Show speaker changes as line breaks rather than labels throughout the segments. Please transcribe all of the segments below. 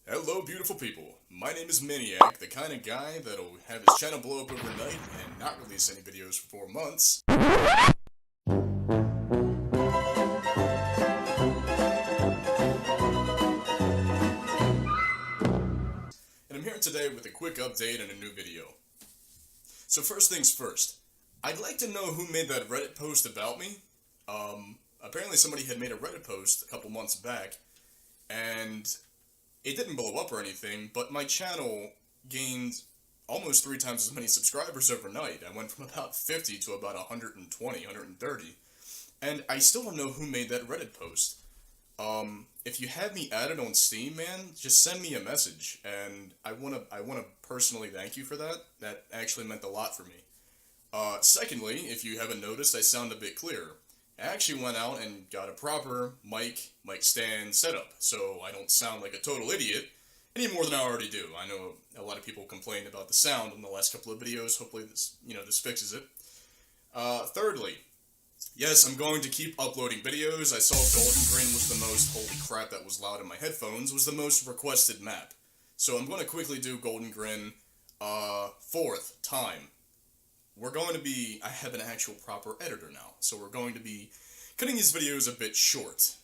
Hello, beautiful people. My name is Maniac, the kind of guy that'll have his channel blow up overnight and not release any videos for 4 months. And I'm here today with a quick update and a new video. So first things first, I'd like to know who made that Reddit post about me. Apparently somebody had made a Reddit post a couple months back, and it didn't blow up or anything, but my channel gained almost 3 times as many subscribers overnight. I went from about 50 to about 120, 130. And I still don't know who made that Reddit post. If you have me added on Steam, man, just send me a message, and I wanna personally thank you for that. That actually meant a lot for me. Secondly, if you haven't noticed, I sound a bit clearer. I actually went out and got a proper mic stand setup, so I don't sound like a total idiot any more than I already do. I know a lot of people complained about the sound in the last couple of videos. Hopefully this fixes it. Thirdly, yes, I'm going to keep uploading videos. I saw Golden Grin was the most, holy crap, that was loud in my headphones, was the most requested map. So I'm going to quickly do Golden Grin, 4th time. I have an actual proper editor now, so we're going to be cutting these videos a bit short.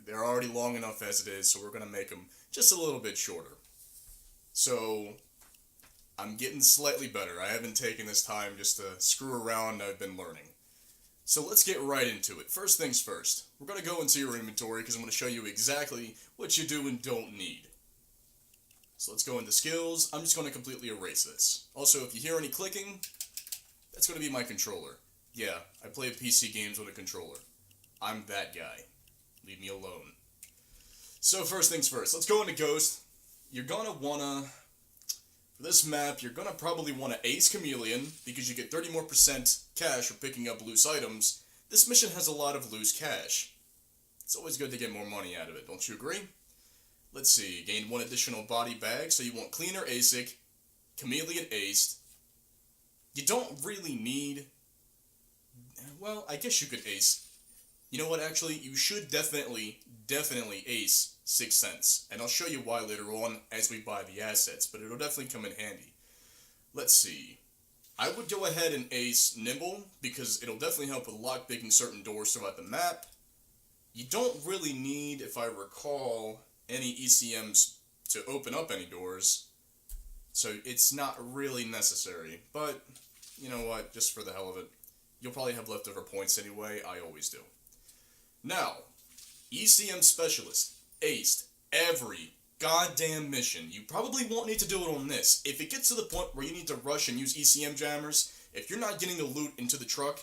They're already long enough as it is, so we're going to make them just a little bit shorter. So, I'm getting slightly better. I haven't taken this time just to screw around. I've been learning. So let's get right into it. First things first, we're going to go into your inventory because I'm going to show you exactly what you do and don't need. So let's go into skills. I'm just going to completely erase this. Also, if you hear any clicking, that's going to be my controller. Yeah, I play PC games with a controller. I'm that guy. Leave me alone. So first things first, let's go into Ghost. You're going to want to, for this map, you're going to probably want to ace Chameleon because you get 30% more cash for picking up loose items. This mission has a lot of loose cash. It's always good to get more money out of it, don't you agree? Let's see, gain 1 additional body bag, so you want Cleaner ASIC, Chameleon aced. You don't really need, well, I guess you could ace. You know what, actually, you should definitely ace 6th Sense, and I'll show you why later on as we buy the assets, but it'll definitely come in handy. Let's see, I would go ahead and ace Nimble, because it'll definitely help with lockpicking certain doors throughout the map. You don't really need, if I recall, any ECMs to open up any doors, so it's not really necessary, but you know what, just for the hell of it, you'll probably have leftover points anyway. I always do. Now, ECM Specialist, aced every goddamn mission. You probably won't need to do it on this. If it gets to the point where you need to rush and use ECM jammers, if you're not getting the loot into the truck,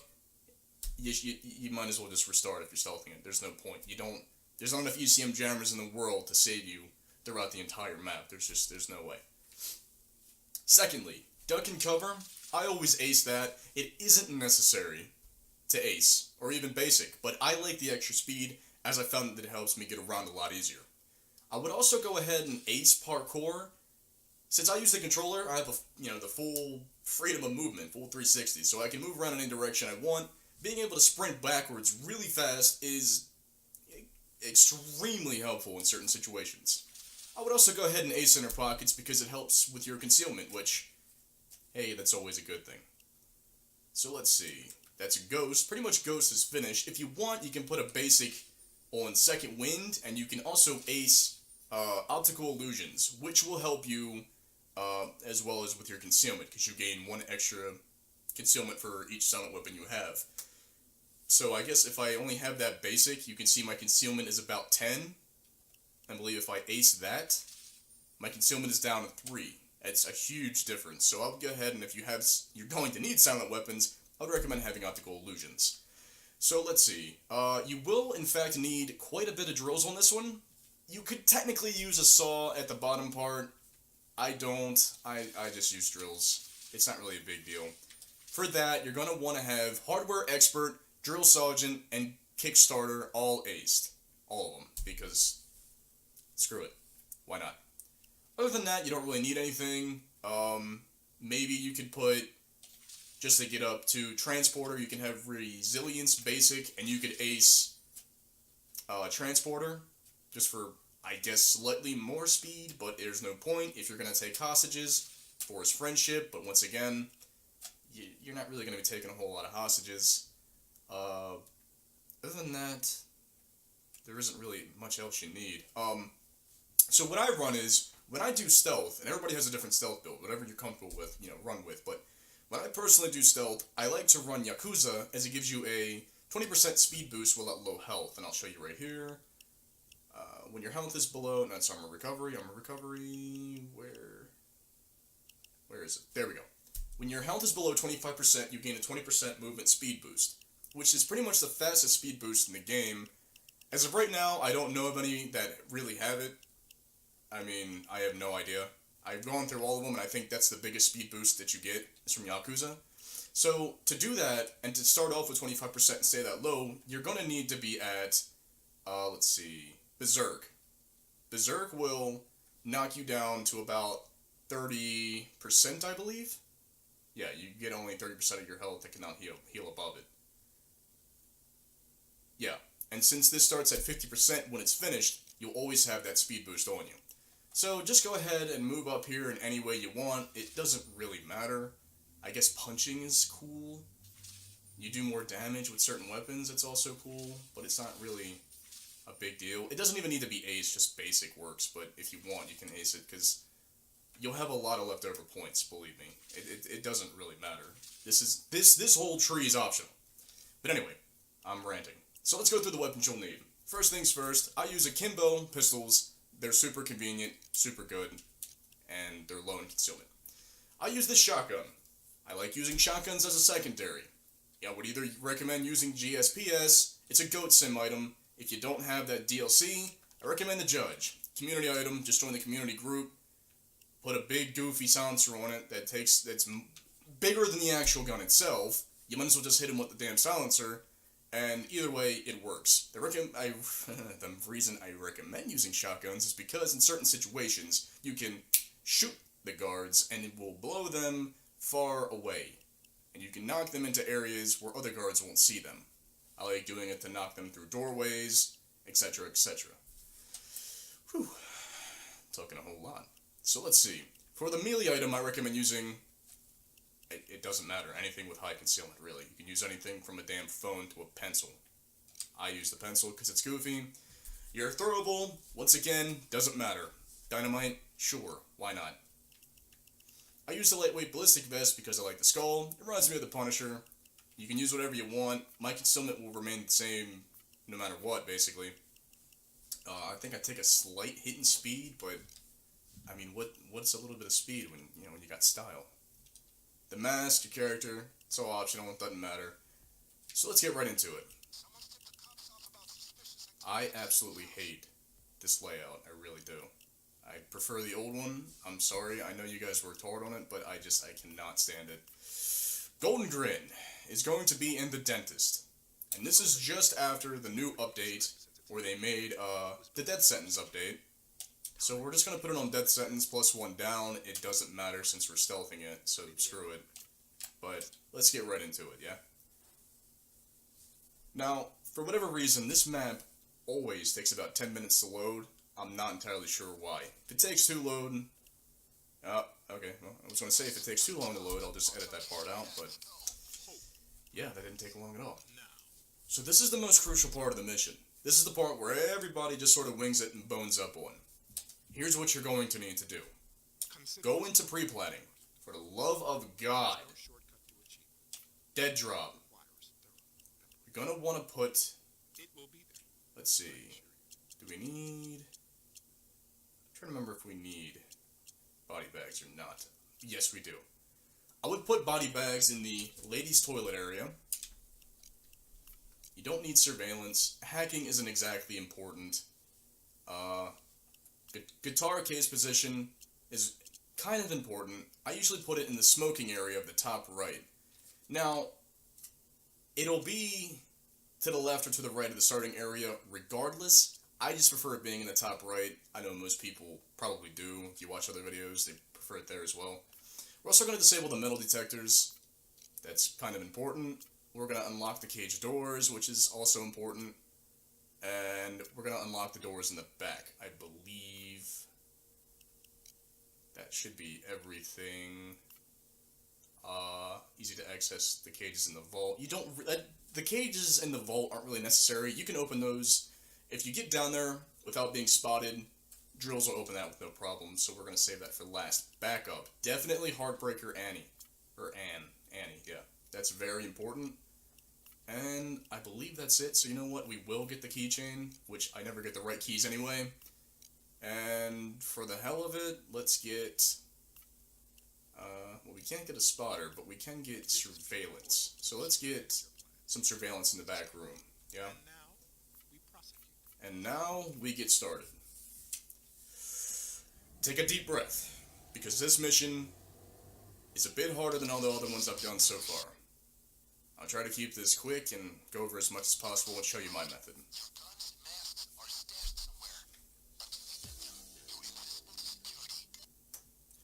you might as well just restart if you're stealthing it. There's no point. There's not enough ECM jammers in the world to save you throughout the entire map. There's no way. Secondly, duck and cover. I always ace that. It isn't necessary to ace, or even basic, but I like the extra speed, as I found that it helps me get around a lot easier. I would also go ahead and ace parkour. Since I use the controller, I have the full freedom of movement, full 360, so I can move around in any direction I want. Being able to sprint backwards really fast is extremely helpful in certain situations. I would also go ahead and ace inner pockets because it helps with your concealment, which, hey, that's always a good thing. So let's see. That's a Ghost. Pretty much Ghost is finished. If you want, you can put a basic on Second Wind, and you can also ace Optical Illusions, which will help you as well as with your concealment, because you gain 1 extra concealment for each silent weapon you have. So I guess if I only have that basic, you can see my concealment is about 10. I believe if I ace that, my concealment is down to 3. It's a huge difference. So I'll go ahead, and if you're going to need silent weapons, I would recommend having Optical Illusions. So let's see. You will in fact need quite a bit of drills on this one. You could technically use a saw at the bottom part. I don't. I just use drills. It's not really a big deal. For that, you're going to want to have Hardware Expert, Drill Sergeant, and Kickstarter all aced. All of them, because screw it. Why not? Other than that, you don't really need anything. Maybe you could put, just to get up to Transporter, you can have Resilience Basic, and you could ace Transporter, just for I guess slightly more speed, but there's no point if you're going to take hostages for his friendship. But once again, you're not really going to be taking a whole lot of hostages. Other than that, there isn't really much else you need. So what I run is, when I do stealth, and everybody has a different stealth build, whatever you're comfortable with, run with, but when I personally do stealth, I like to run Yakuza, as it gives you a 20% speed boost while at low health, and I'll show you right here. When your health is below, that's armor recovery, where is it? There we go. When your health is below 25%, you gain a 20% movement speed boost, which is pretty much the fastest speed boost in the game. As of right now, I don't know of any that really have it. I mean, I have no idea. I've gone through all of them, and I think that's the biggest speed boost that you get is from Yakuza. So, to do that, and to start off with 25% and stay that low, you're going to need to be at, let's see, Berserk. Berserk will knock you down to about 30%, I believe? Yeah, you get only 30% of your health that cannot heal above it. Yeah, and since this starts at 50% when it's finished, you'll always have that speed boost on you. So just go ahead and move up here in any way you want. It doesn't really matter. I guess punching is cool. You do more damage with certain weapons, it's also cool, but it's not really a big deal. It doesn't even need to be ace, just basic works, but if you want, you can ace it, because you'll have a lot of leftover points, believe me. It doesn't really matter. This whole tree is optional. But anyway, I'm ranting. So let's go through the weapons you'll need. First things first, I use akimbo pistols. They're super convenient, super good, and they're low in concealment. I use this shotgun. I like using shotguns as a secondary. I would either recommend using GSPS. It's a goat sim item. If you don't have that DLC, I recommend the Judge. Community item, just join the community group. Put a big goofy silencer on it that's bigger than the actual gun itself. You might as well just hit him with the damn silencer, and either way, it works. The reason I recommend using shotguns is because in certain situations, you can shoot the guards and it will blow them far away, and you can knock them into areas where other guards won't see them. I like doing it to knock them through doorways, etc., etc. Whew. Talking a whole lot. So let's see. For the melee item, I recommend using... It doesn't matter. Anything with high concealment, really. You can use anything from a damn phone to a pencil. I use the pencil because it's goofy. You're throwable. Once again, doesn't matter. Dynamite? Sure. Why not? I use the lightweight ballistic vest because I like the skull. It reminds me of the Punisher. You can use whatever you want. My concealment will remain the same no matter what, basically. I think I take a slight hit in speed, but I mean, what's a little bit of speed when you got style? The mask, your character, it's all optional, it doesn't matter. So let's get right into it. I absolutely hate this layout, I really do. I prefer the old one. I'm sorry, I know you guys worked hard on it, but I cannot stand it. Golden Grin is going to be in the dentist. And this is just after the new update, where they made the death sentence update. So we're just going to put it on death sentence +1 down. It doesn't matter since we're stealthing it, so screw it. But let's get right into it, yeah? Now, for whatever reason, this map always takes about 10 minutes to load. I'm not entirely sure why. If it takes too long... okay, well, I was going to say if it takes too long to load, I'll just edit that part out, but... yeah, that didn't take long at all. So this is the most crucial part of the mission. This is the part where everybody just sort of wings it and bones up on. Here's what you're going to need to do. Go into pre-planning. For the love of God. Dead drop. You're going to want to put... let's see. Do we need... I'm trying to remember if we need body bags or not. Yes, we do. I would put body bags in the ladies' toilet area. You don't need surveillance. Hacking isn't exactly important. Guitar case position is kind of important. I usually put it in the smoking area of the top right. Now, it'll be to the left or to the right of the starting area regardless. I just prefer it being in the top right. I know most people probably do. If you watch other videos, they prefer it there as well. We're also going to disable the metal detectors. That's kind of important. We're going to unlock the cage doors, which is also important. And we're going to unlock the doors in the back. I believe that should be everything. Easy to access the cages in the vault. You don't... the cages in the vault aren't really necessary. You can open those. If you get down there without being spotted, drills will open that with no problem. So we're going to save that for last. Backup. Definitely Heartbreaker Annie. Or Annie, yeah. That's very important. And I believe that's it. So you know what? We will get the keychain, which I never get the right keys anyway. And for the hell of it, let's get... well, we can't get a spotter, but we can get surveillance. So let's get some surveillance in the back room. Yeah? And now we get started. Take a deep breath, because this mission is a bit harder than all the other ones I've done so far. I'll try to keep this quick and go over as much as possible and show you my method.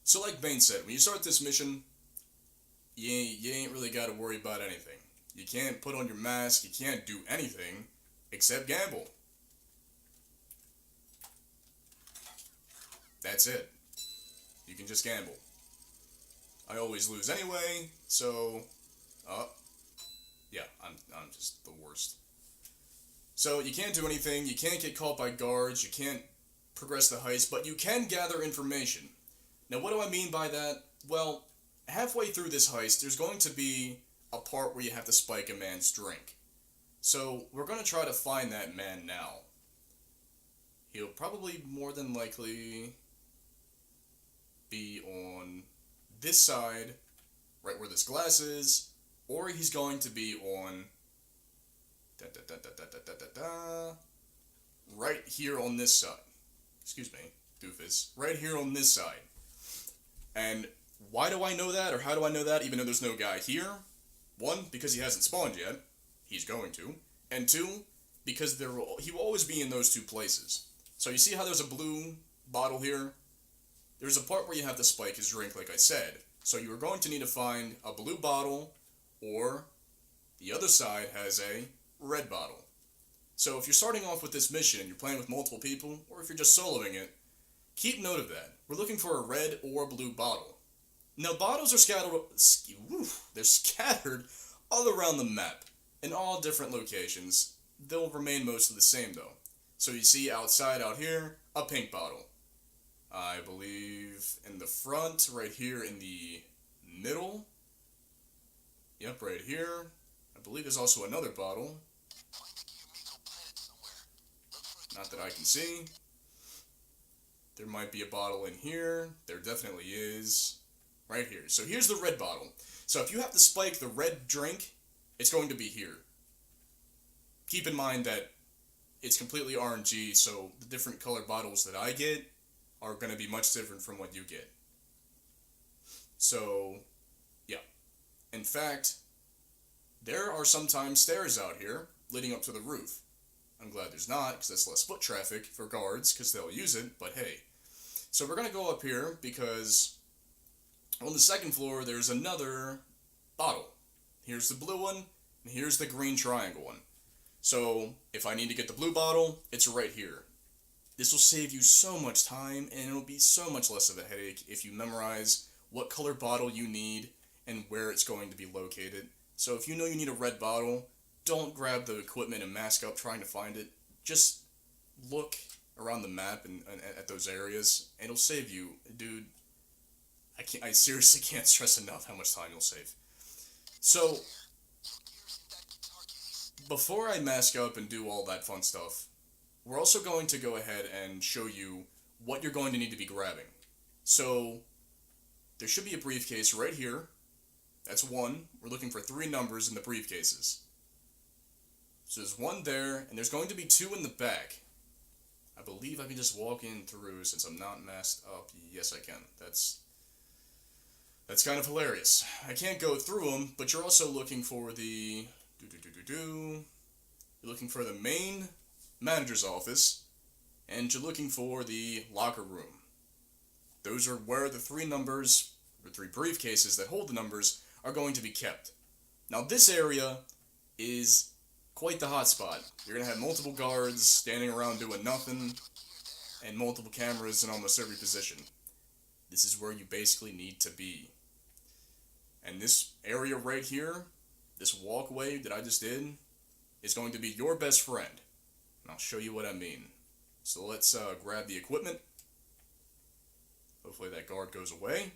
So like Bane said, when you start this mission, you ain't really got to worry about anything. You can't put on your mask, you can't do anything except gamble. That's it. You can just gamble. I always lose anyway, so... yeah, I'm just the worst. So you can't do anything, you can't get caught by guards, you can't progress the heist, but you can gather information. Now what do I mean by that? Well, halfway through this heist, there's going to be a part where you have to spike a man's drink. So we're going to try to find that man now. He'll probably more than likely be on this side, right where this glass is, or he's going to be on right here on this side. Excuse me, doofus. Right here on this side. And why do I know that, or how do I know that, even though there's no guy here? One, because he hasn't spawned yet. He's going to. And two, because he will always be in those two places. So you see how there's a blue bottle here? There's a part where you have to spike his drink, like I said. So you are going to need to find a blue bottle, or the other side has a red bottle. So if you're starting off with this mission and you're playing with multiple people, or if you're just soloing it, keep note of that. We're looking for a red or blue bottle. Now bottles are they're scattered all around the map, in all different locations. They'll remain mostly the same though. So you see outside out here, a pink bottle. I believe in the front, right here in the middle. Yep, right here. I believe there's also another bottle. Not that I can see. There might be a bottle in here. There definitely is. Right here. So here's the red bottle. So if you have to spike the red drink, it's going to be here. Keep in mind that it's completely RNG, so the different colored bottles that I get are going to be much different from what you get. So, yeah. In fact, there are sometimes stairs out here leading up to the roof. I'm glad there's not, because that's less foot traffic for guards, because they'll use it, but hey. So we're going to go up here, because on the second floor, there's another bottle. Here's the blue one, and here's the green triangle one. So, if I need to get the blue bottle, it's right here. This will save you so much time, and it'll be so much less of a headache if you memorize what color bottle you need and where it's going to be located. So if you know you need a red bottle, don't grab the equipment and mask up trying to find it. Just look around the map and at those areas, and it'll save you. Dude, I seriously can't stress enough how much time you'll save. So, before I mask up and do all that fun stuff, we're also going to go ahead and show you what you're going to need to be grabbing. So, there should be a briefcase right here. That's one. We're looking for 3 numbers in the briefcases. So there's one there, and there's going to be 2 in the back. I believe I can just walk in through since I'm not masked up. Yes, I can. That's kind of hilarious. I can't go through them, but you're also looking for the... You're looking for the main manager's office, and you're looking for the locker room. Those are where the 3 numbers, or 3 briefcases that hold the numbers, are going to be kept. Now this area is quite the hotspot. You're gonna have multiple guards standing around doing nothing, and multiple cameras in almost every position. This is where you basically need to be. And this area right here, this walkway that I just did, is going to be your best friend. And I'll show you what I mean. So let's grab the equipment. Hopefully that guard goes away.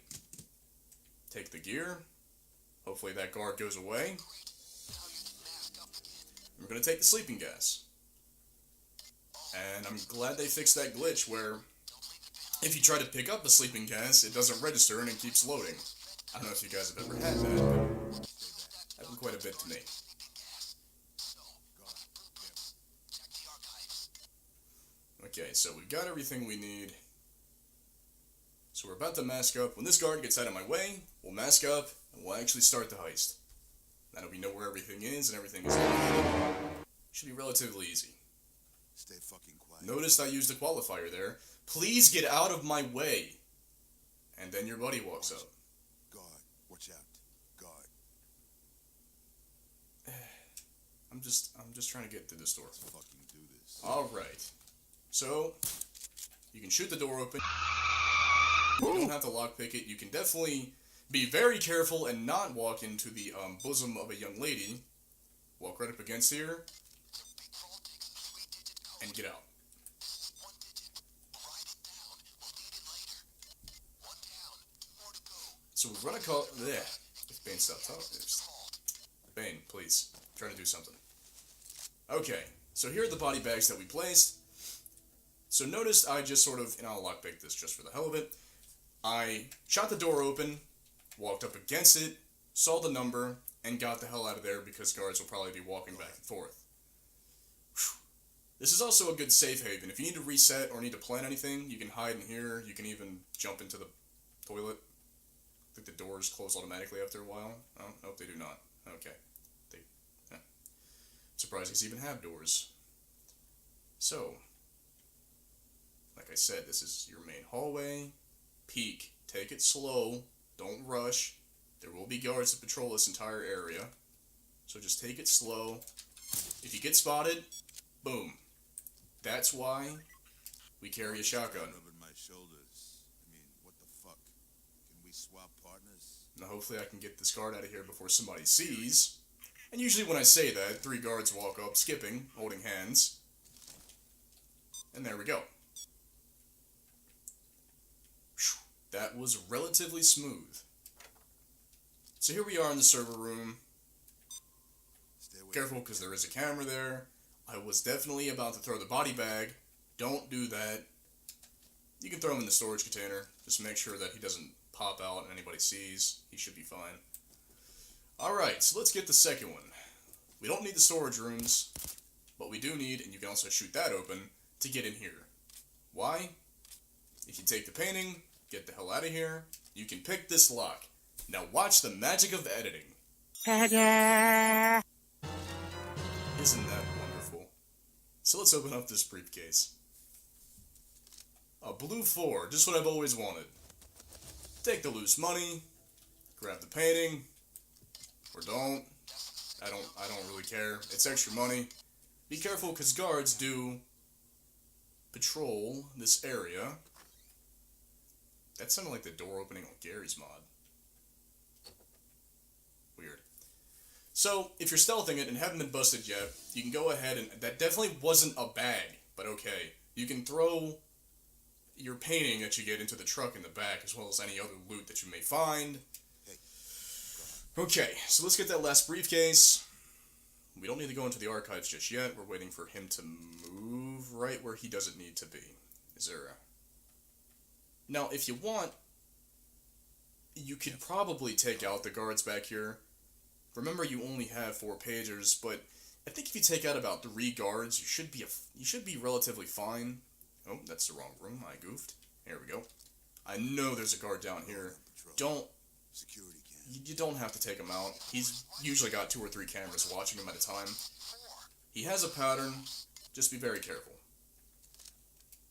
Take the gear. Hopefully that guard goes away. We're going to take the sleeping gas. And I'm glad they fixed that glitch where if you try to pick up the sleeping gas, it doesn't register and it keeps loading. I don't know if you guys have ever had that, but it happened quite a bit to me. Okay, so we've got everything we need. So we're about to mask up. When this guard gets out of my way, we'll mask up and we'll actually start the heist. Now that we know where everything is and everything is located, should be relatively easy.
Stay fucking quiet.
Notice I used a qualifier there. Please get out of my way. And then your buddy walks up.
Guard, watch out. Guard.
I'm just trying to get through this door.
Let's fucking do this.
Alright. So, you can shoot the door open. You don't have to lockpick it. You can definitely be very careful and not walk into the bosom of a young lady. Walk right up against here. And get out. So we run a call. Yeah. If Bane stopped talking. Bane, please. I'm trying to do something. Okay. So here are the body bags that we placed. So notice I just sort of, and I'll lockpick this just for the hell of it. I shot the door open, walked up against it, saw the number, and got the hell out of there because guards will probably be walking back and forth. Whew. This is also a good safe haven. If you need to reset or need to plan anything, you can hide in here. You can even jump into the toilet. I think the doors close automatically after a while. Oh, nope, they do not. Okay. Surprised these even have doors. So, like I said, this is your main hallway. Peek. Take it slow. Don't rush. There will be guards that patrol this entire area. So just take it slow. If you get spotted, boom. That's why we carry a shotgun.
Over my shoulders. I mean, what the fuck? Can we swap partners?
Now hopefully I can get this guard out of here before somebody sees. And usually when I say that, 3 guards walk up, skipping, holding hands. And there we go. Whew. That was relatively smooth. So here we are in the server room. Careful, because there is a camera there. I was definitely about to throw the body bag. Don't do that. You can throw him in the storage container. Just make sure that he doesn't pop out and anybody sees. He should be fine. Alright, so let's get the second one. We don't need the storage rooms, but we do need, and you can also shoot that open, to get in here. Why? If you take the painting, get the hell out of here, you can pick this lock. Now watch the magic of editing.
Ta-da!
Isn't that wonderful? So let's open up this briefcase. A blue 4, just what I've always wanted. Take the loose money, grab the painting, or don't. I don't really care. It's extra money. Be careful, because guards do patrol this area. That sounded like the door opening on Gary's mod. Weird. So, if you're stealthing it and haven't been busted yet, you can go ahead and... That definitely wasn't a bag, but okay. You can throw your painting that you get into the truck in the back, as well as any other loot that you may find. Okay, so let's get that last briefcase. We don't need to go into the archives just yet. We're waiting for him to move right where he doesn't need to be. Is there a... Now, if you want, you could probably take out the guards back here. Remember, you only have 4 pagers, but I think if you take out about 3 guards, you should be relatively fine. Oh, that's the wrong room. I goofed. Here we go. I know there's a guard down here. You don't have to take him out. He's usually got 2 or 3 cameras watching him at a time. He has a pattern. Just be very careful.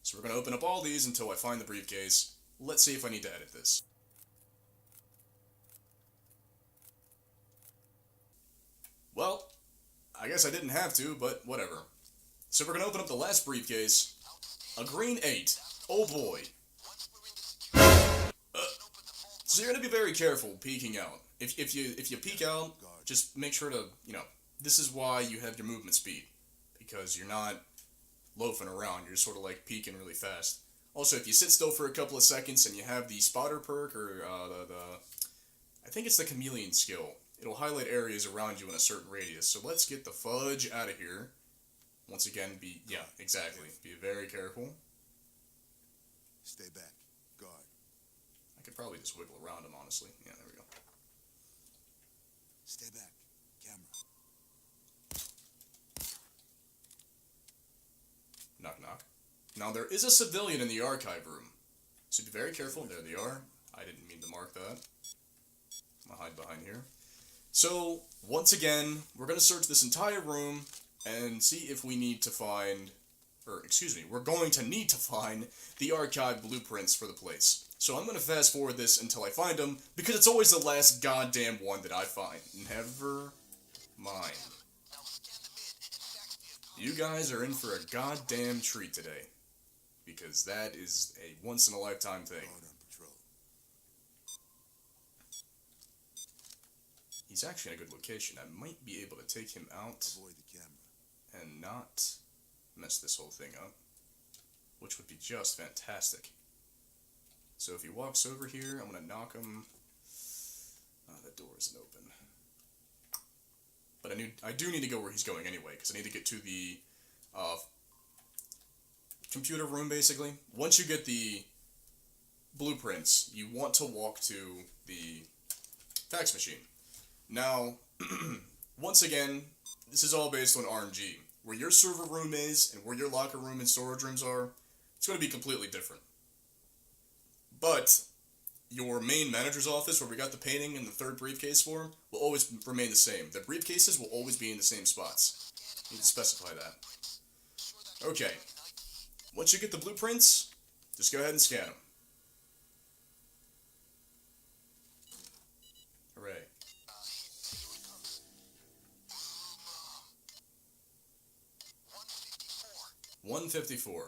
So we're going to open up all these until I find the briefcase. Let's see if I need to edit this. Well, I guess I didn't have to, but whatever. So we're gonna open up the last briefcase. A green 8. Oh boy. So you're gonna be very careful peeking out. If you peek out, just make sure to, this is why you have your movement speed. Because you're not loafing around, you're sort of like peeking really fast. Also, if you sit still for a couple of seconds and you have the spotter perk, or I think it's the chameleon skill, it'll highlight areas around you in a certain radius. So let's get the fudge out of here. Once again, yeah, exactly. Be very careful.
Stay back. Guard.
I could probably just wiggle around him, honestly. Yeah, there we go.
Stay back. Camera.
Knock, knock. Now, there is a civilian in the archive room, so be very careful. There they are. I didn't mean to mark that. I'm gonna hide behind here. So, once again, we're gonna search this entire room and see if we need to find, we're going to need to find the archive blueprints for the place. So I'm gonna fast forward this until I find them, because it's always the last goddamn one that I find. Never mind. You guys are in for a goddamn treat today, because that is a once-in-a-lifetime thing.
Guard on patrol.
He's actually in a good location. I might be able to take him out
Avoid the camera.
and not mess this whole thing up, which would be just fantastic. So if he walks over here, I'm gonna knock him. Oh, that door isn't open. But I do need to go where he's going anyway, because I need to get to the computer room, basically. Once you get the blueprints, you want to walk to the fax machine. Now, once again, this is all based on RNG. Where your server room is and where your locker room and storage rooms are, it's going to be completely different. But your main manager's office, where we got the painting and the third briefcase for, will always remain the same. The briefcases will always be in the same spots. You need to specify that. Okay. Once you get the blueprints, just go ahead and scan them. Hooray. 154.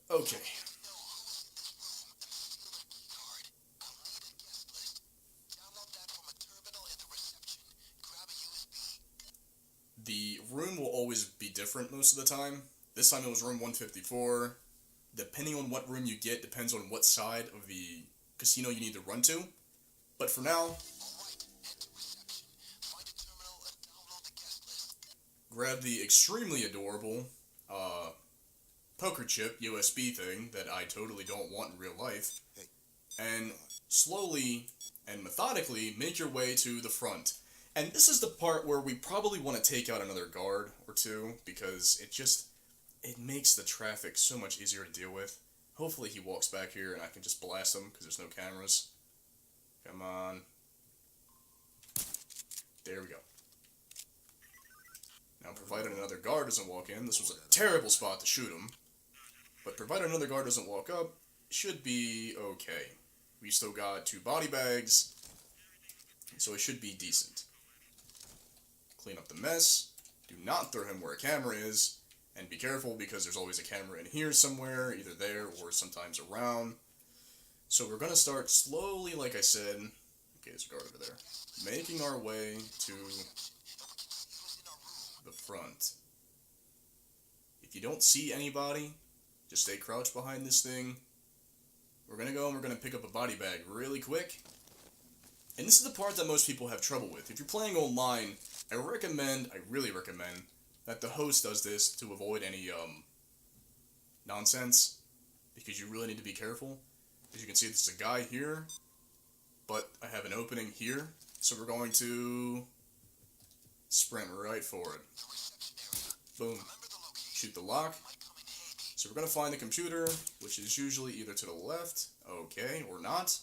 Okay. The room will always be different most of the time. This time it was room 154. Depending on what room you get, depends on what side of the casino you need to run to. But for now, grab the extremely adorable poker chip USB thing that I totally don't want in real life, and slowly and methodically make your way to the front. And this is the part where we probably want to take out another guard or two, because it makes the traffic so much easier to deal with. Hopefully he walks back here and I can just blast him, because there's no cameras. Come on. There we go. Now, provided another guard doesn't walk in, this was a terrible spot to shoot him, but provided another guard doesn't walk up, it should be okay. We still got 2 body bags, so it should be decent. Clean up the mess, do not throw him where a camera is, and be careful because there's always a camera in here somewhere, either there or sometimes around. So we're going to start slowly, like I said. Okay, there's a guard over there. Making our way to the front. If you don't see anybody, just stay crouched behind this thing. We're going to go and we're going to pick up a body bag really quick. And this is the part that most people have trouble with. If you're playing online, I really recommend, that the host does this to avoid any nonsense, because you really need to be careful. As you can see, there's a guy here, but I have an opening here, so we're going to sprint right forward. Boom. Shoot the lock. So we're going to find the computer, which is usually either to the left, okay, or not,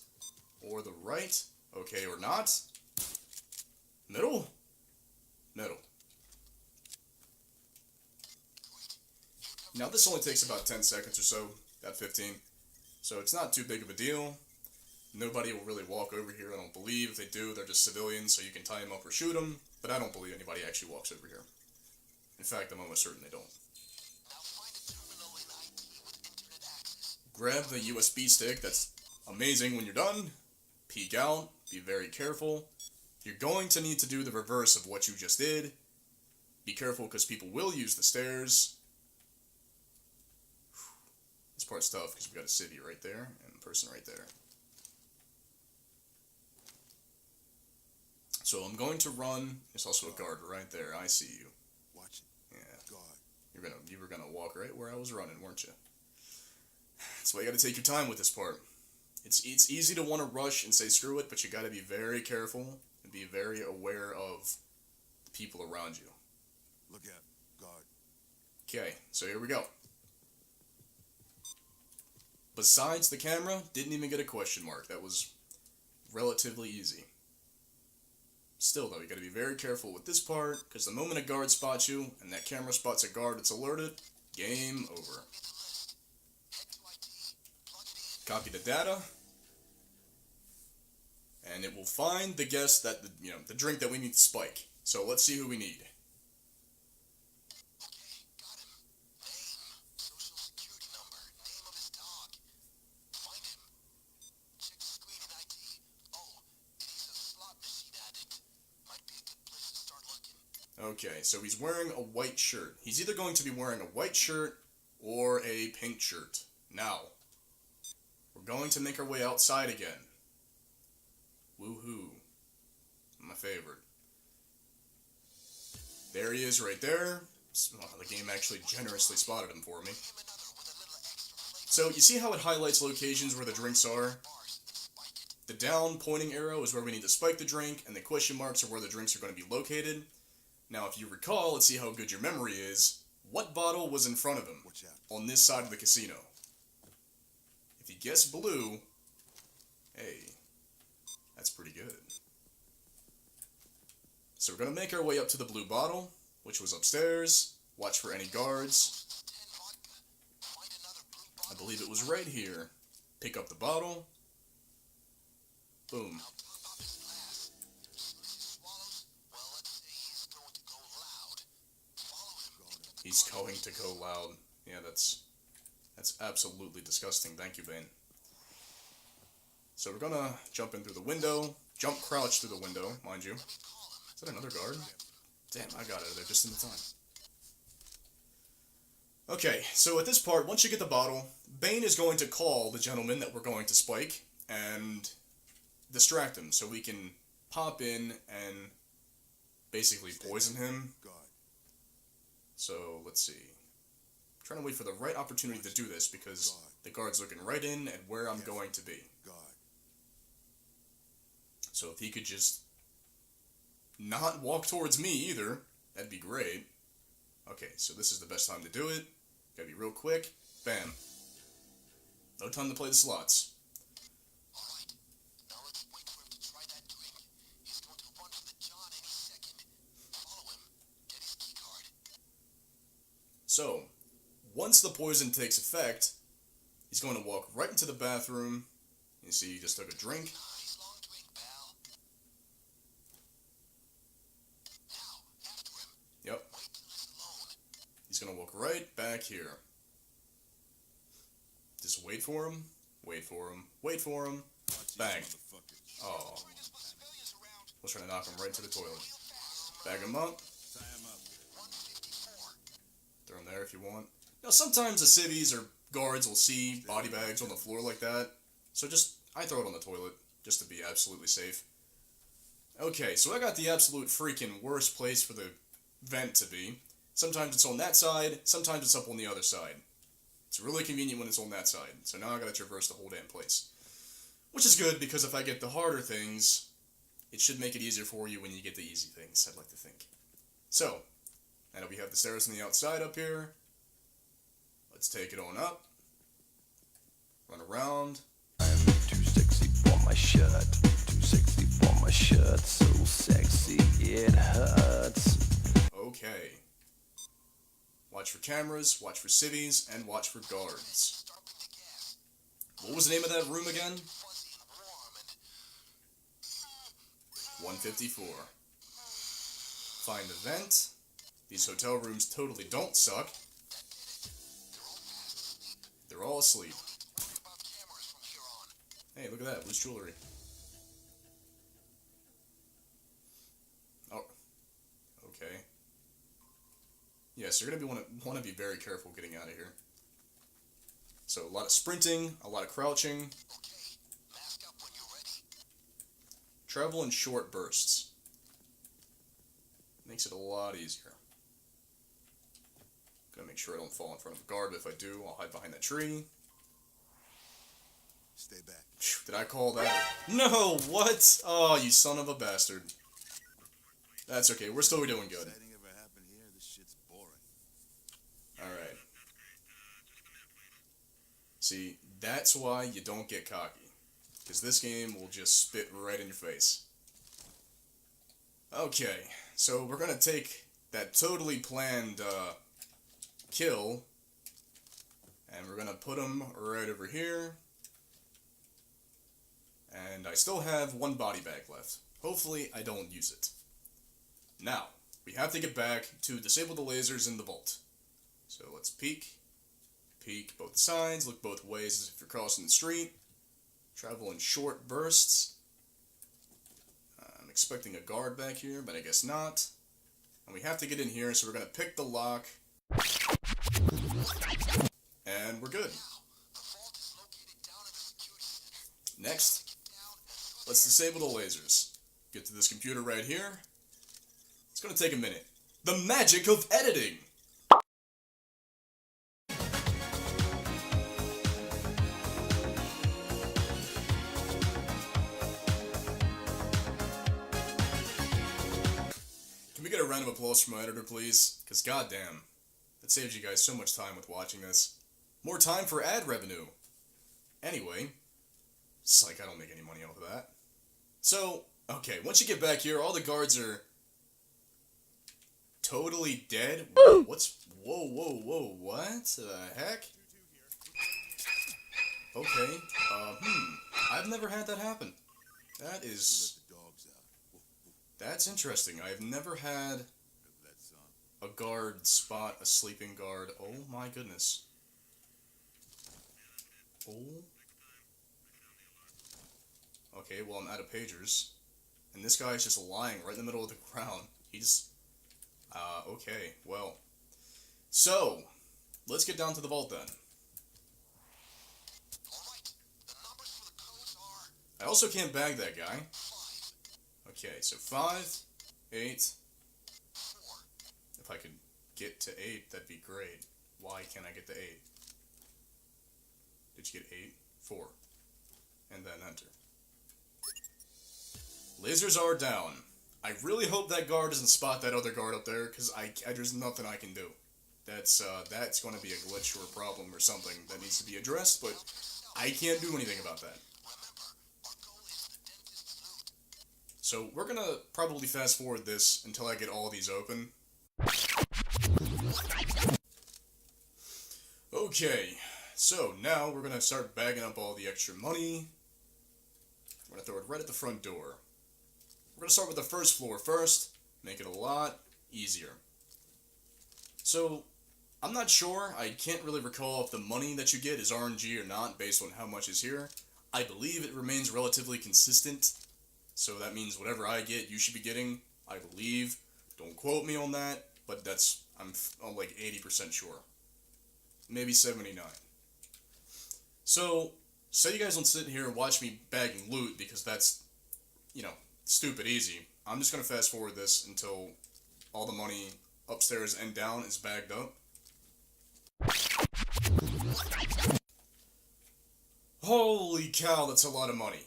or the right, okay, or not. Middle? Middle. Now this only takes about 10 seconds or so, about 15, so it's not too big of a deal. Nobody will really walk over here, I don't believe. If they do, they're just civilians, so you can tie them up or shoot them. But I don't believe anybody actually walks over here. In fact, I'm almost certain they don't. Grab the USB stick, that's amazing. When you're done, peek out, be very careful. You're going to need to do the reverse of what you just did. Be careful because people will use the stairs. This part's tough because we've got a city right there and a person right there. So I'm going to run. There's also a guard right there. I see you.
Watch it.
Yeah.
Guard.
You were gonna walk right where I was running, weren't you? That's why you gotta take your time with this part. It's easy to want to rush and say screw it, but you gotta be very careful and be very aware of the people around you.
Look out. Guard.
Okay, so here we go. Besides the camera, didn't even get a question mark. That was relatively easy. Still though, you gotta be very careful with this part, because the moment a guard spots you, and that camera spots a guard that's alerted, game over. Copy the data, and it will find the guest that, the drink that we need to spike. So let's see who we need. Okay, so he's wearing a white shirt. He's either going to be wearing a white shirt or a pink shirt. Now, we're going to make our way outside again. Woohoo. My favorite. There he is right there. Oh, the game actually generously spotted him for me. So, you see how it highlights locations where the drinks are? The down pointing arrow is where we need to spike the drink, and the question marks are where the drinks are going to be located. Now, if you recall, let's see how good your memory is. What bottle was in front of him on this side of the casino? If you guess blue, hey, that's pretty good. So we're going to make our way up to the blue bottle, which was upstairs. Watch for any guards. I believe it was right here. Pick up the bottle. Boom. He's going to go loud. Yeah, that's absolutely disgusting. Thank you, Bane. So we're gonna jump in through the window. Jump crouch through the window, mind you. Is that another guard? Damn, I got out of there just in the time. Okay, so at this part, once you get the bottle, Bane is going to call the gentleman that we're going to spike and distract him so we can pop in and basically poison him. So, let's see. I'm trying to wait for the right opportunity to do this because the guard's looking right in at where I'm going to be. So if he could just not walk towards me either, that'd be great. Okay, so this is the best time to do it. Gotta be real quick. Bam. No time to play the slots.
Alright, now let's wait for him to try that drink. He's going to run to the John any second. Follow him. Get his key card.
So, once the poison takes effect, he's going to walk right into the bathroom. You see, he just took a drink.
Nice long drink, pal. Now, after him.
Yep.
Wait till he's alone.
He's going to walk right back here. Just wait for him, wait for him, wait for him. Bang. Oh. Was trying to knock him right into the toilet. Bag him up. Throw him there if you want. Now, sometimes the civvies or guards will see body bags on the floor like that. So I throw it on the toilet, just to be absolutely safe. Okay, so I got the absolute freaking worst place for the vent to be. Sometimes it's on that side, sometimes it's up on the other side. It's really convenient when it's on that side, so now I gotta traverse the whole damn place. Which is good, because if I get the harder things, it should make it easier for you when you get the easy things, I'd like to think. So, now that we have the stairs on the outside up here, let's take it on up. Run around.
I'm too sexy for my shirt, too sexy for my shirt, so sexy it hurts.
Okay. Watch for cameras, watch for civvies, and watch for guards. What was the name of that room again? 154. Find the vent. These hotel rooms totally don't suck. They're all asleep. Hey, look at that, loose jewelry. Oh, okay. Yes, you're gonna want to be very careful getting out of here. So a lot of sprinting, a lot of crouching. Travel in short bursts. Makes it a lot easier. Gonna make sure I don't fall in front of a guard, but if I do, I'll hide behind that tree.
Stay back.
Did I call that? No, what? Oh, you son of a bastard. That's okay, we're still doing good.
Anything ever happen here? This shit's boring.
Alright. See, that's why you don't get cocky. Because this game will just spit right in your face. Okay, so we're gonna take that totally planned, kill, and we're gonna put him right over here. And I still have one body bag left. Hopefully I don't use it. Now, we have to get back to disable the lasers in the vault. So let's peek. Peek both sides, look both ways as if you're crossing the street. Travel in short bursts. I'm expecting a guard back here, but I guess not. And we have to get in here, so we're going to pick the lock. And we're good. Next, let's disable the lasers. Get to this computer right here. It's going to take a minute. The magic of editing! Can we get a round of applause from my editor, please? Because goddamn, that saves you guys so much time with watching this. More time for ad revenue. Anyway, psych, I don't make any money off of that. So, okay, once you get back here, all the guards are totally dead. What's... Whoa, what the heck? Okay, I've never had that happen. That is...
Let the dogs out.
That's interesting. I've never had
That song.
a guard spot a sleeping guard. Oh my goodness. Oh. Okay, well, I'm out of pagers. And this guy's just lying right in the middle of the ground. He's... okay, well. So, let's get down to the vault then. I also can't bag that guy. Okay, so 5, 8. If I could get to 8, that'd be great. Why can't I get to 8? Did you get 8? 4. And then enter. Lasers are down. I really hope that guard doesn't spot that other guard up there, because there's nothing I can do. That's going to be a glitch or a problem or something that needs to be addressed, but I can't do anything about that. So we're going to probably fast forward this until I get all these open. Okay, so now we're going to start bagging up all the extra money. We're going to throw it right at the front door. We're going to start with the first floor first, make it a lot easier. So, I'm not sure, I can't really recall if the money that you get is RNG or not based on how much is here. I believe it remains relatively consistent, so that means whatever I get, you should be getting, I believe. Don't quote me on that, but I'm like 80% sure. Maybe 79. So, say you guys don't sit here and watch me bagging loot, because that's, you know, stupid easy. I'm just going to fast forward this until all the money upstairs and down is bagged up. Holy cow, that's a lot of money.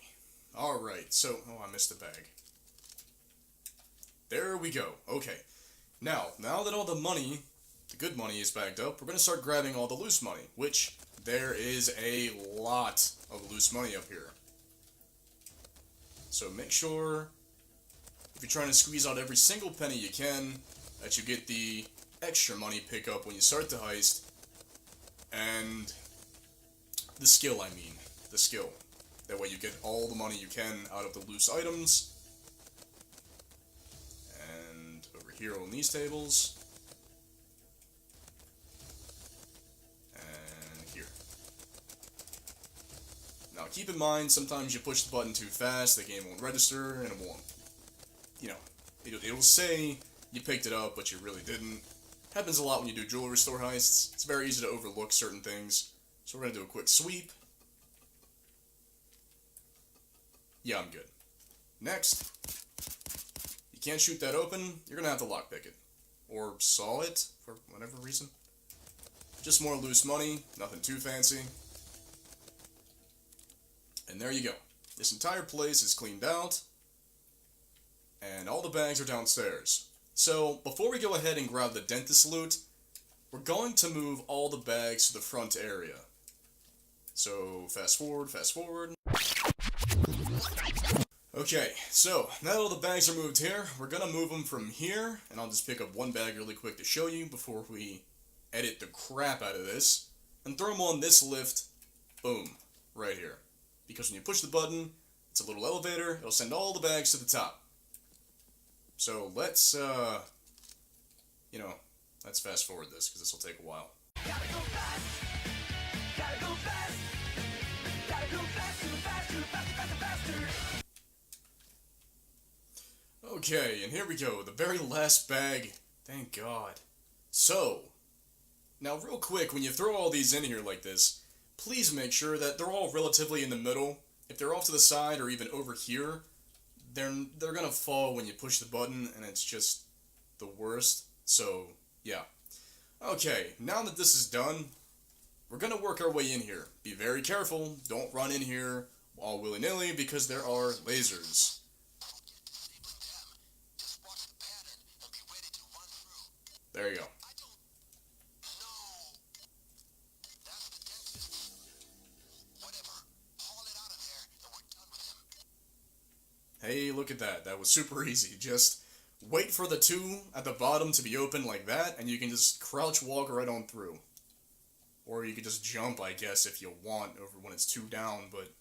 Alright, so... Oh, I missed the bag. There we go. Okay. Now that all the money, the good money, is bagged up, we're going to start grabbing all the loose money, which there is a lot of loose money up here. So make sure, if you're trying to squeeze out every single penny you can, that you get the extra money pickup when you start the heist. And the skill, I mean. The skill. That way you get all the money you can out of the loose items. here on these tables. And here. Now keep in mind, sometimes you push the button too fast, the game won't register, and it won't, you know, it'll say you picked it up, but you really didn't. Happens a lot when you do jewelry store heists. It's very easy to overlook certain things. So we're gonna do a quick sweep. Yeah, I'm good. Next, you can't shoot that open, you're gonna have to lockpick it. Or saw it, for whatever reason. Just more loose money, nothing too fancy. And there you go. This entire place is cleaned out. And all the bags are downstairs. So, before we go ahead and grab the dentist loot, we're going to move all the bags to the front area. So, fast forward. Okay, so, now that all the bags are moved here, we're gonna move them from here, and I'll just pick up one bag really quick to show you before we edit the crap out of this, and throw them on this lift, boom, right here. Because when you push the button, it's a little elevator, it'll send all the bags to the top. So let's, let's fast forward this, because this will take a while.
Gotta go fast, gotta go fast, gotta go faster.
Okay, and here we go, the very last bag, thank God. So, now real quick, when you throw all these in here like this, please make sure that they're all relatively in the middle. If they're off to the side or even over here, they're gonna fall when you push the button, and it's just the worst. So, yeah. Okay, now that this is done, we're gonna work our way in here. Be very careful, don't run in here all willy-nilly, because there are lasers. There you go. Hey, look at that. That was super easy. Just wait for the two at the bottom to be open like that, and you can just crouch walk right on through. Or you could just jump, I guess, if you want, over when it's two down, but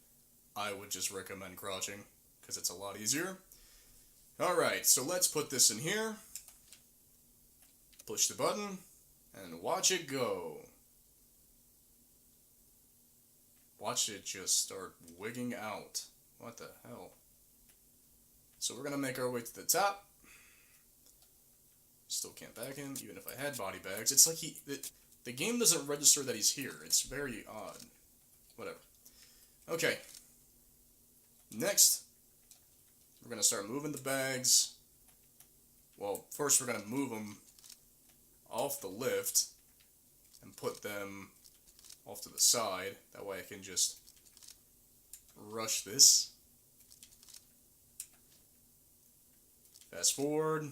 I would just recommend crouching, because it's a lot easier. Alright, so let's put this in here. Push the button, and watch it go. Watch it just start wigging out. What the hell? So we're gonna make our way to the top. Still can't back him, even if I had body bags. It's like the game doesn't register that he's here. It's very odd. Whatever. Okay. Next, we're gonna start moving the bags. Well, first we're gonna move them off the lift and put them off to the side. That way I can just rush this. Fast forward.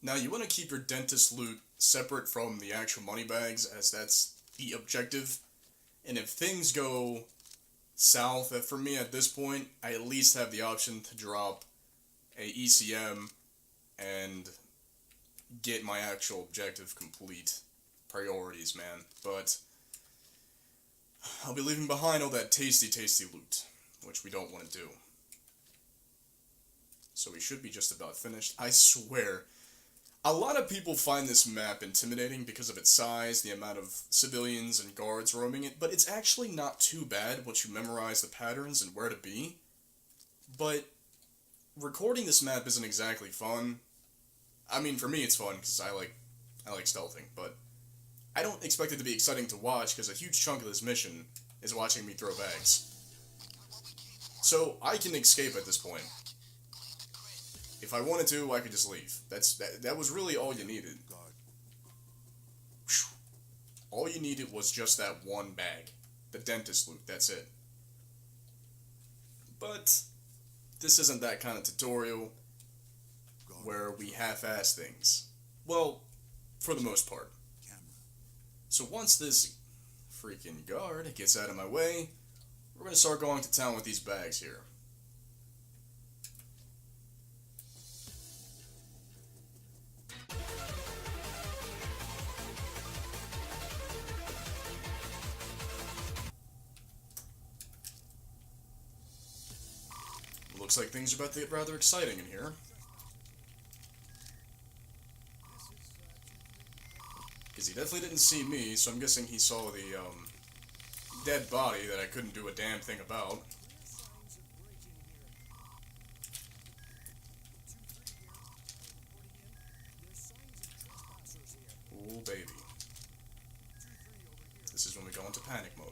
Now you want to keep your dentist loot separate from the actual money bags, as that's the objective. And if things go south, for me at this point, I at least have the option to drop a ECM and get my actual objective complete. Priorities, man. But I'll be leaving behind all that tasty loot, which we don't want to do. So we should be just about finished. I swear, a lot of people find this map intimidating because of its size, the amount of civilians and guards roaming it, but it's actually not too bad once you memorize the patterns and where to be. But recording this map isn't exactly fun. I mean, for me it's fun because I like stealthing, but I don't expect it to be exciting to watch because a huge chunk of this mission is watching me throw bags. So I can escape at this point. If I wanted to, I could just leave. That was really all you needed. Whew. All you needed was just that one bag. The dentist loot, that's it. But this isn't that kind of tutorial where we half-ass things. Well, for the most part. So once this freaking guard gets out of my way, we're going to start going to town with these bags here. looks like things are about to get rather exciting in here. Because he definitely didn't see me, so I'm guessing he saw the, dead body that I couldn't do a damn thing about. Oh, baby. This is when we go into panic mode.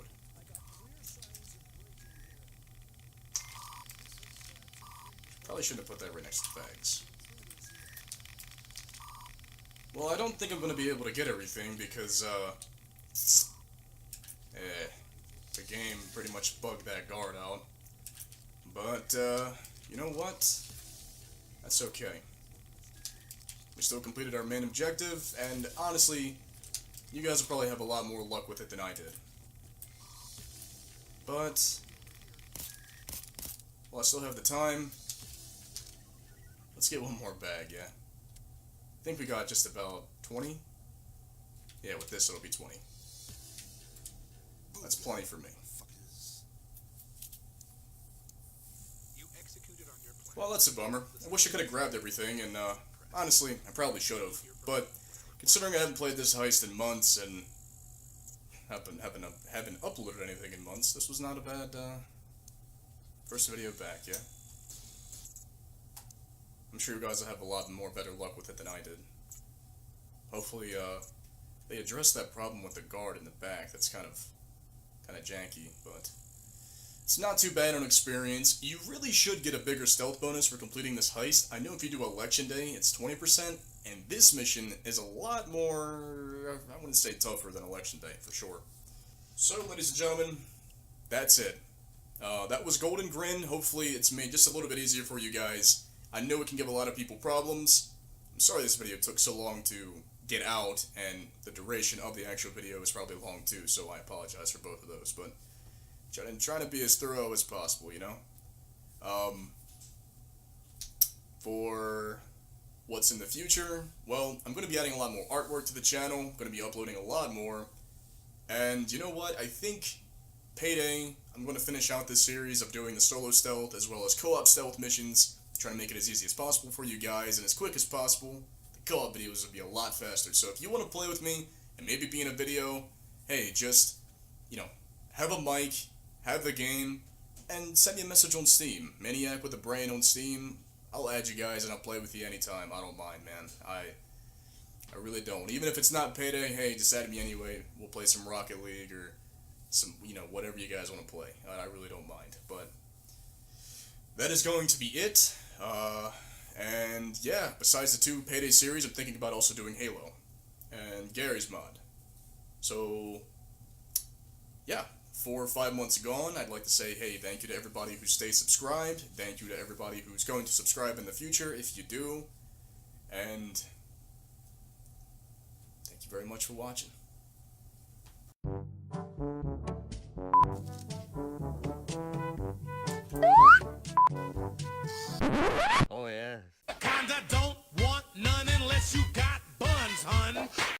Probably shouldn't have put that right next to the bags. Well, I don't think I'm going to be able to get everything because, the game pretty much bugged that guard out. But, you know what? That's okay. We still completed our main objective, and honestly, you guys will probably have a lot more luck with it than I did. But, while I still have the time, let's get one more bag, yeah? I think we got just about 20? Yeah, with this it'll be 20. That's plenty for me. Well, that's a bummer. I wish I could have grabbed everything, and honestly, I probably should have. But considering I haven't played this heist in months and haven't uploaded anything in months, this was not a bad first video back, yeah? I'm sure you guys will have a lot more better luck with it than I did. Hopefully, they addressed that problem with the guard in the back. That's kind of janky, but it's not too bad on experience. You really should get a bigger stealth bonus for completing this heist. I know if you do Election Day, it's 20%, and this mission is a lot more, I wouldn't say tougher than Election Day, for sure. So, ladies and gentlemen, that's it. That was Golden Grin. Hopefully it's made just a little bit easier for you guys. I know it can give a lot of people problems. I'm sorry this video took so long to get out, and the duration of the actual video is probably long too, so I apologize for both of those, but trying to be as thorough as possible, you know? For what's in the future, well, I'm going to be adding a lot more artwork to the channel, I'm going to be uploading a lot more, and you know what, I think PayDay, I'm going to finish out this series of doing the solo stealth as well as co-op stealth missions, trying to make it as easy as possible for you guys and as quick as possible. The co-op videos will be a lot faster, so if you want to play with me and maybe be in a video, hey, just, you know, have a mic, have the game, and send me a message on Steam. ManiacWithABrain on Steam. I'll add you guys and I'll play with you anytime. I don't mind, man. I really don't. Even if it's not PayDay, hey, just add me anyway. We'll play some Rocket League or some, you know, whatever you guys want to play. I really don't mind. But that is going to be it. And yeah, besides the 2 PayDay series, I'm thinking about also doing Halo and Gary's mod. So yeah, 4 or 5 months gone, I'd like to say, hey, thank you to everybody who stays subscribed. Thank you to everybody who's going to subscribe in the future, if you do. And thank you very much for watching.